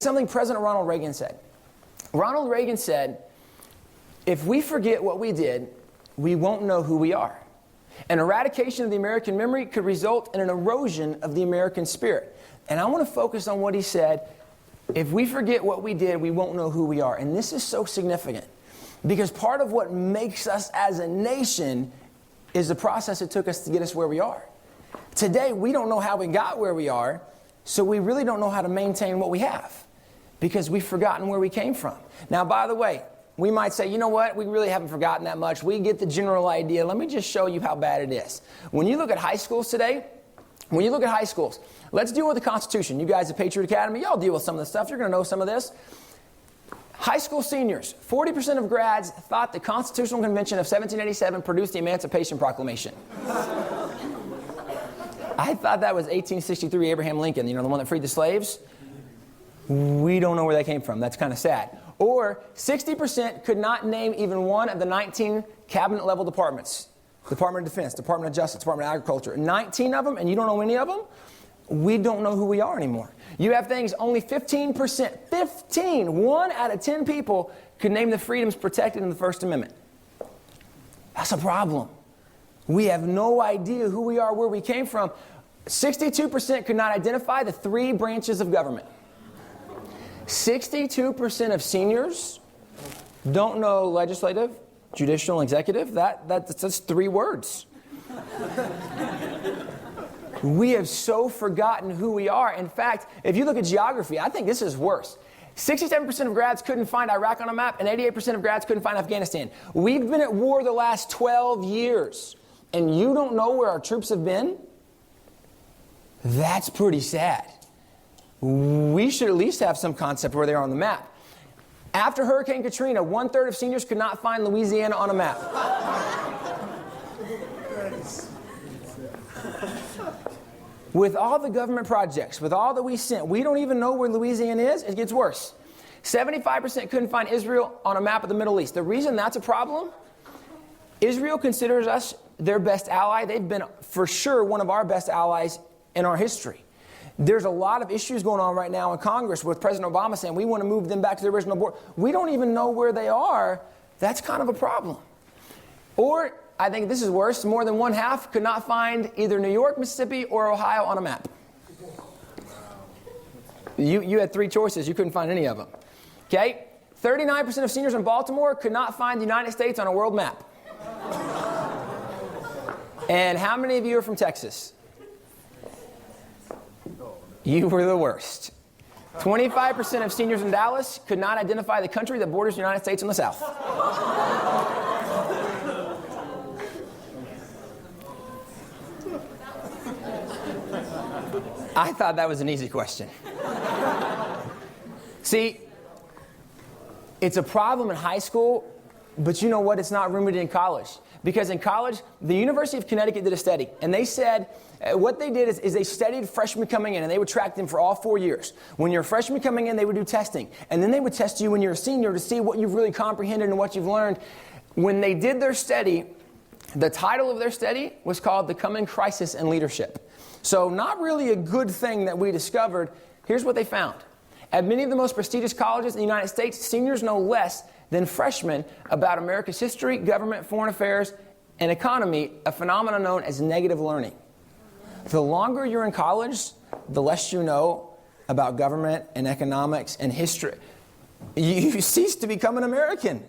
something President Ronald Reagan said. Ronald Reagan said, if we forget what we did, we won't know who we are. An eradication of the American memory could result in an erosion of the American spirit. And I want to focus on what he said. If we forget what we did, we won't know who we are. And this is so significant because part of what makes us as a nation is the process it took us to get us where we are. Today, we don't know how we got where we are, so we really don't know how to maintain what we have because we've forgotten where we came from. Now, by the way, we might say, you know what, we really haven't forgotten that much. We get the general idea. Let me just show you how bad it is. When you look at high schools today, let's deal with the Constitution. You guys at Patriot Academy, y'all deal with some of this stuff. You're going to know some of this. High school seniors, 40% of grads thought the Constitutional Convention of 1787 produced the Emancipation Proclamation. I thought that was 1863 Abraham Lincoln, the one that freed the slaves. We don't know where that came from. That's kind of sad. Or 60% could not name even one of the 19 cabinet-level departments. Department of Defense, Department of Justice, Department of Agriculture. 19 of them, and you don't know any of them? We don't know who we are anymore. You have things only 15%, 1 out of 10 people could name the freedoms protected in the First Amendment. That's a problem. We have no idea who we are, where we came from. 62% could not identify the 3 branches of government. 62% of seniors don't know legislative, judicial, and executive. That's 3 words. We have so forgotten who we are. In fact, if you look at geography, I think this is worse. 67% of grads couldn't find Iraq on a map, and 88% of grads couldn't find Afghanistan. We've been at war the last 12 years, and you don't know where our troops have been? That's pretty sad. We should at least have some concept where they are on the map. After Hurricane Katrina, 1/3 of seniors could not find Louisiana on a map. With all the government projects, with all that we sent, we don't even know where Louisiana is. It gets worse. 75% couldn't find Israel on a map of the Middle East. The reason that's a problem, Israel considers us their best ally. They've been, for sure, one of our best allies in our history. There's a lot of issues going on right now in Congress with President Obama saying we want to move them back to the original border. We don't even know where they are. That's kind of a problem. Or, I think this is worse, more than 1/2 could not find either New York, Mississippi, or Ohio on a map. You had 3 choices. You couldn't find any of them. Okay? 39% of seniors in Baltimore could not find the United States on a world map. And how many of you are from Texas? You were the worst. 25% of seniors in Dallas could not identify the country that borders the United States on the south. I thought that was an easy question. See, it's a problem in high school, but you know what? It's not rooted in college. Because in college, the University of Connecticut did a study, and they said what they did is they studied freshmen coming in, and they would track them for all 4 years. When you're a freshman coming in, they would do testing, and then they would test you when you're a senior to see what you've really comprehended and what you've learned. When they did their study, the title of their study was called The Coming Crisis in Leadership. So not really a good thing that we discovered. Here's what they found. At many of the most prestigious colleges in the United States, seniors know less than freshmen about America's history, government, foreign affairs, and economy, a phenomenon known as negative learning. The longer you're in college, the less you know about government and economics and history. You cease to become an American.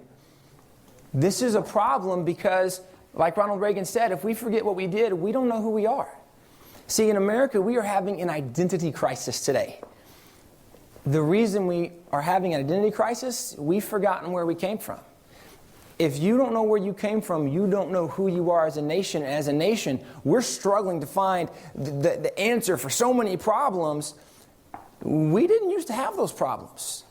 This is a problem because, like Ronald Reagan said, if we forget what we did, we don't know who we are. See, in America, we are having an identity crisis today. The reason we are having an identity crisis, we've forgotten where we came from. If you don't know where you came from, you don't know who you are as a nation. And as a nation, we're struggling to find the answer for so many problems. We didn't used to have those problems.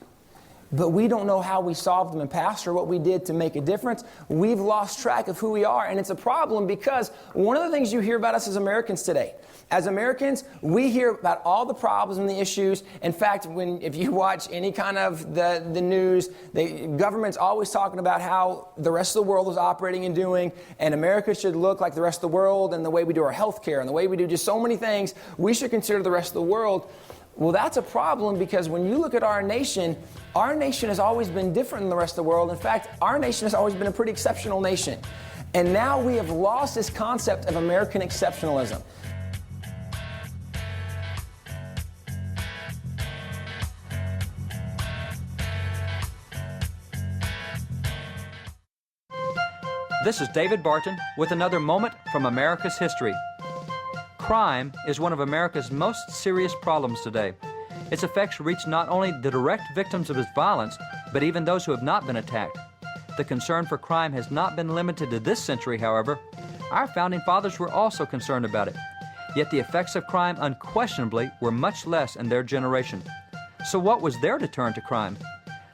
But we don't know how we solved them in past or what we did to make a difference. We've lost track of who we are, and it's a problem because one of the things you hear about us as Americans today, as Americans, we hear about all the problems and the issues. In fact, if you watch any kind of the news, the government's always talking about how the rest of the world is operating and doing, and America should look like the rest of the world, and the way we do our health care and the way we do just so many things, we should consider the rest of the world. Well, that's a problem, because when you look at our nation has always been different than the rest of the world. In fact, our nation has always been a pretty exceptional nation. And now we have lost this concept of American exceptionalism. This is David Barton with another moment from America's history. Crime is one of America's most serious problems today. Its effects reach not only the direct victims of its violence, but even those who have not been attacked. The concern for crime has not been limited to this century, however. Our founding fathers were also concerned about it. Yet the effects of crime unquestionably were much less in their generation. So what was their deterrent to crime?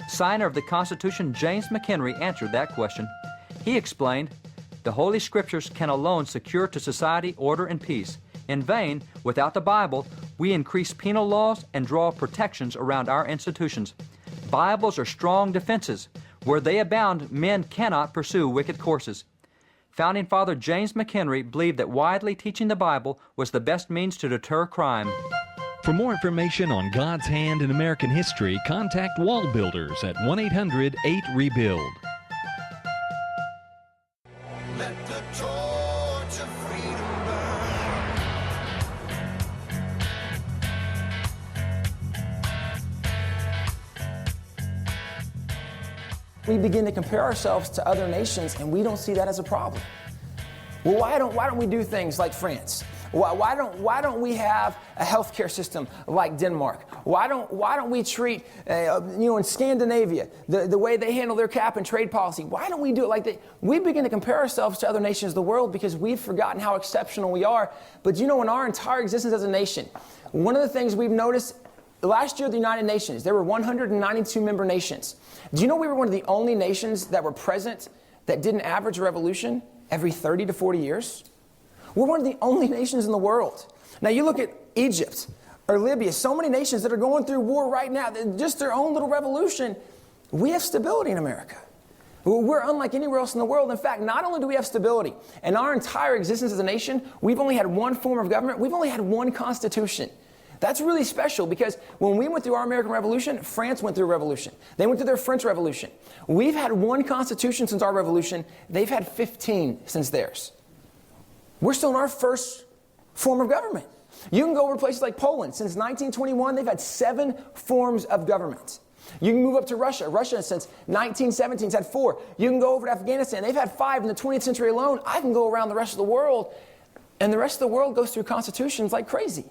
Signer of the Constitution, James McHenry, answered that question. He explained, "The Holy Scriptures can alone secure to society order and peace. In vain, without the Bible, we increase penal laws and draw protections around our institutions. Bibles are strong defenses. Where they abound, men cannot pursue wicked courses." Founding Father James McHenry believed that widely teaching the Bible was the best means to deter crime. For more information on God's hand in American history, contact WallBuilders at 1-800-8-REBUILD. Let the torch of freedom burn. We begin to compare ourselves to other nations, and we don't see that as a problem. Well, why don't we do things like France? Why don't we have a healthcare system like Denmark? Why don't we treat in Scandinavia the way they handle their cap and trade policy? Why don't we do it like that? We begin to compare ourselves to other nations of the world because we've forgotten how exceptional we are. But in our entire existence as a nation, one of the things we've noticed last year at the United Nations, there were 192 member nations. Do you know we were one of the only nations that were present that didn't average a revolution every 30 to 40 years? We're one of the only nations in the world. Now you look at Egypt or Libya, so many nations that are going through war right now, just their own little revolution. We have stability in America. We're unlike anywhere else in the world. In fact, not only do we have stability, in our entire existence as a nation, we've only had one form of government, we've only had one constitution. That's really special because when we went through our American Revolution, France went through a revolution. They went through their French Revolution. We've had one constitution since our revolution. They've had 15 since theirs. We're still in our first form of government. You can go over to places like Poland. Since 1921, they've had 7 forms of government. You can move up to Russia. Russia, since 1917, has had 4. You can go over to Afghanistan. They've had 5 in the 20th century alone. I can go around the rest of the world, and the rest of the world goes through constitutions like crazy.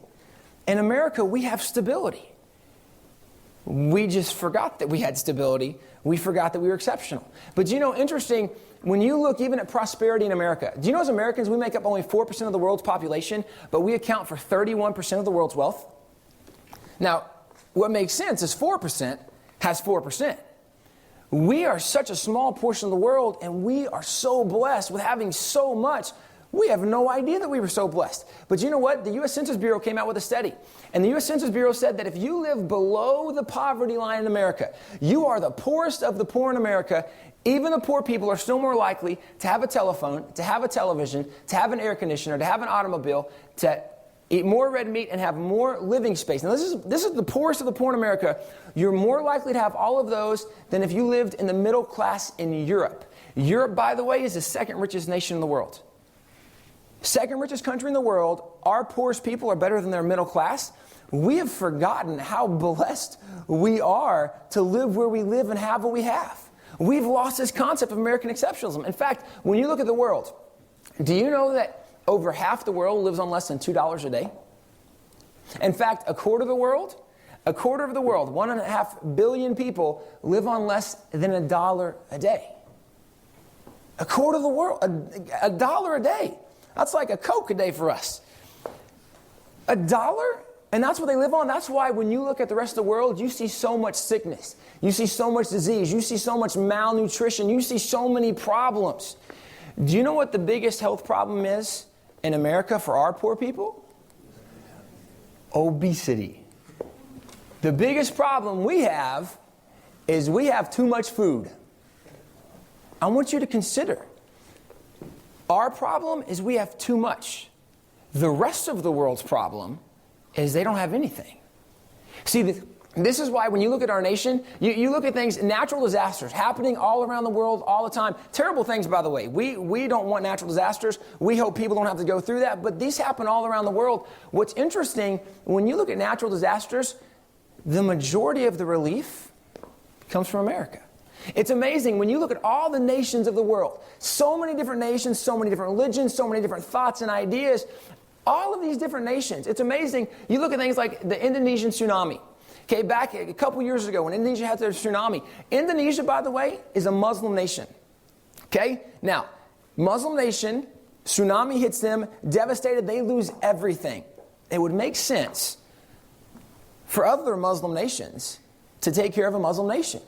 In America, we have stability. We just forgot that we had stability. We forgot that we were exceptional. But interesting, when you look even at prosperity in America, do you know as Americans, we make up only 4% of the world's population, but we account for 31% of the world's wealth? Now, what makes sense is 4% has 4%. We are such a small portion of the world, and we are so blessed with having so much. We have no idea that we were so blessed. But you know what? The U.S. Census Bureau came out with a study. And the U.S. Census Bureau said that if you live below the poverty line in America, you are the poorest of the poor in America. Even the poor people are still more likely to have a telephone, to have a television, to have an air conditioner, to have an automobile, to eat more red meat and have more living space. Now, this is the poorest of the poor in America. You're more likely to have all of those than if you lived in the middle class in Europe. Europe, by the way, is the second richest nation in the world. Second richest country in the world. Our poorest people are better than their middle class. We have forgotten how blessed we are to live where we live and have what we have. We've lost this concept of American exceptionalism. In fact, when you look at the world, do you know that over half the world lives on less than $2 a day? In fact, a quarter of the world, 1.5 billion people live on less than $1 a day. A quarter of the world, $1 a day. That's like a Coke a day for us. $1? And that's what they live on. That's why when you look at the rest of the world, you see so much sickness. You see so much disease. You see so much malnutrition. You see so many problems. Do you know what the biggest health problem is in America for our poor people? Obesity. The biggest problem we have is we have too much food. I want you to consider, our problem is we have too much. The rest of the world's problem is they don't have anything. See, this is why when you look at our nation, you look at things, natural disasters happening all around the world all the time. Terrible things, by the way. We don't want natural disasters. We hope people don't have to go through that, but these happen all around the world. What's interesting, when you look at natural disasters, the majority of the relief comes from America. It's amazing when you look at all the nations of the world, so many different nations, so many different religions, so many different thoughts and ideas, all of these different nations. It's amazing. You look at things like the Indonesian tsunami. Okay, back a couple years ago when Indonesia had their tsunami. Indonesia, by the way, is a Muslim nation. Okay, now, Muslim nation, tsunami hits them, devastated, they lose everything. It would make sense for other Muslim nations to take care of a Muslim nation.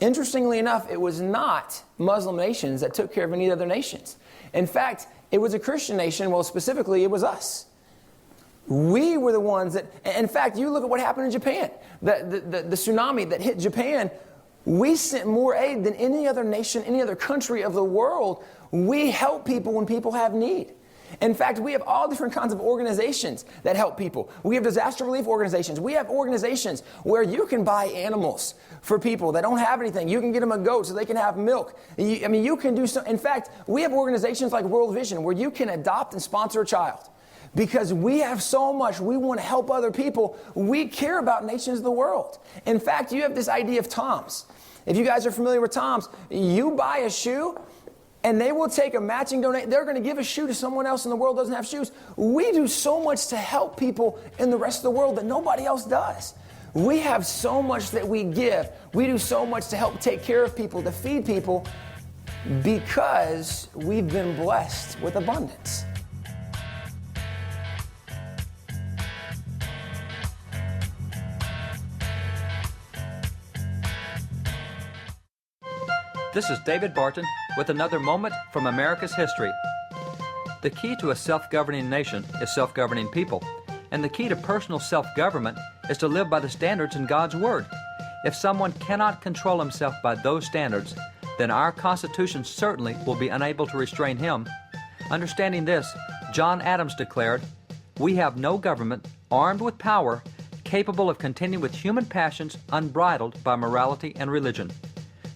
Interestingly enough, it was not Muslim nations that took care of any other nations. In fact, it was a Christian nation, well, specifically, it was us. We were the ones that, in fact, you look at what happened in Japan. The tsunami that hit Japan, we sent more aid than any other nation, any other country of the world. We help people when people have need. In fact, we have all different kinds of organizations that help people. We have disaster relief organizations. We have organizations where you can buy animals for people that don't have anything. You can get them a goat so they can have milk. You can do so. In fact, we have organizations like World Vision where you can adopt and sponsor a child. Because we have so much, we want to help other people. We care about nations of the world. In fact, you have this idea of Toms. If you guys are familiar with Toms, you buy a shoe, and they will take a matching donation. They're going to give a shoe to someone else in the world who doesn't have shoes. We do so much to help people in the rest of the world that nobody else does. We have so much that we give. We do so much to help take care of people, to feed people, because we've been blessed with abundance. This is David Barton with another moment from America's history. The key to a self-governing nation is self-governing people, and the key to personal self-government is to live by the standards in God's Word. If someone cannot control himself by those standards, then our Constitution certainly will be unable to restrain him. Understanding this, John Adams declared, "We have no government armed with power capable of contending with human passions unbridled by morality and religion.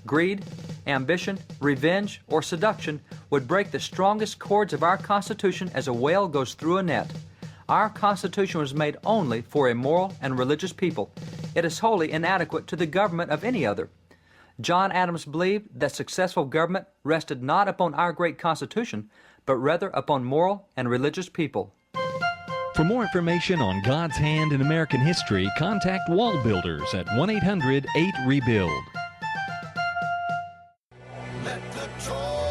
Greed, ambition, revenge, or seduction would break the strongest cords of our Constitution as a whale goes through a net. Our Constitution was made only for a moral and religious people. It is wholly inadequate to the government of any other." John Adams believed that successful government rested not upon our great Constitution, but rather upon moral and religious people. For more information on God's hand in American history, contact WallBuilders at 1-800-8-REBUILD. Let the torch